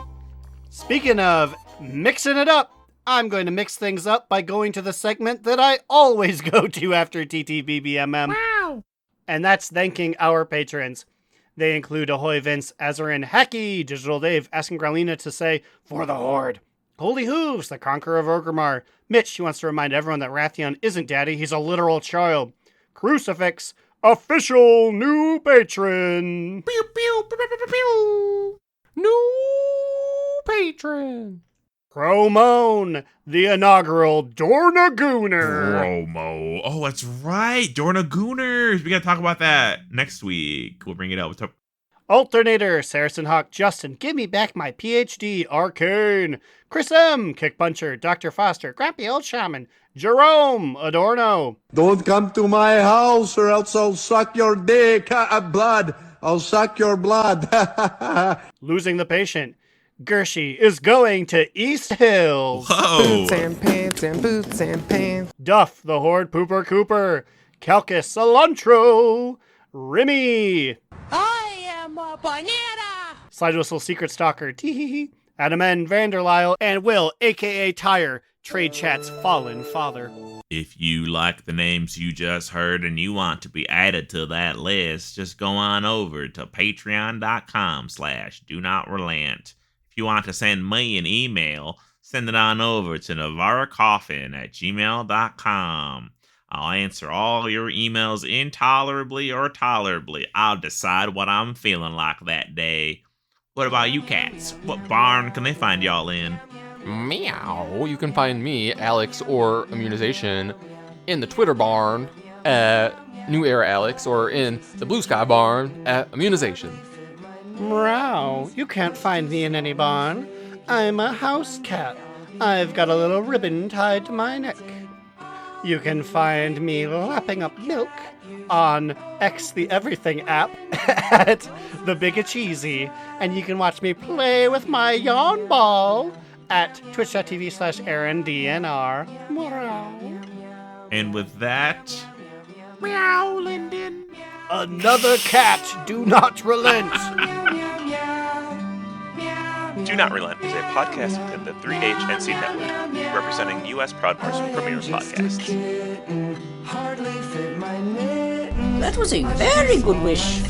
Speaking of mixing it up, I'm going to mix things up by going to the segment that I always go to after TTBBMM. Wow. And that's thanking our patrons. They include Ahoy Vince, Azarin, Hacky, Digital Dave, asking Growlina to say, for the Horde. Holy Hooves, the Conqueror of Orgrimmar. Mitch, he wants to remind everyone that Rathion isn't daddy, he's a literal child. Crucifix, official new patron. Pew, pew, pew, pew, pew, pew. New patron. Cromone, the inaugural Dornagooner. Promo. Oh, that's right. Dornagooners. We got to talk about that next week. We'll bring it up. Alternator, Saracen Hawk, Justin, give me back my PhD, Arcane. Chris M, Kick Puncher, Dr. Foster, Grumpy Old Shaman, Jerome, Adorno. Don't come to my house or else I'll suck your dick. Blood. I'll suck your blood. Losing the Patient. Gershie is going to East Hill. Whoa. Boots and pants and boots and pants. Duff, the Horde Pooper Cooper. Calcus, Cilantro. Remy. I am a banana. Slide Whistle, Secret Stalker. Tee-hee-hee. Adam N. Vanderlyle. And Will, a.k.a. Tire. Trade Chat's fallen father. If you like the names you just heard and you want to be added to that list, just go on over to patreon.com/do-not-relent. If you want to send me an email, send it on over to navaracoffin@gmail.com. I'll answer all your emails intolerably or tolerably. I'll decide what I'm feeling like that day. What about you cats? What barn can they find y'all in? Meow. You can find me, Alex, or Immunization in the Twitter barn at New Era Alex, or in the Blue Sky barn at Immunization. Meow. You can't find me in any barn. I'm a house cat. I've got a little ribbon tied to my neck. You can find me lapping up milk on X the Everything app at The Big Cheesy, and you can watch me play with my yawn ball at twitch.tv/AaronDNR. Meow. And with that, Meow, Lyndon. Another cat, do not relent. Do Not Relent is a podcast within the 3HNC network, representing U.S. Proudmoore's premier podcasts. That was a very good wish.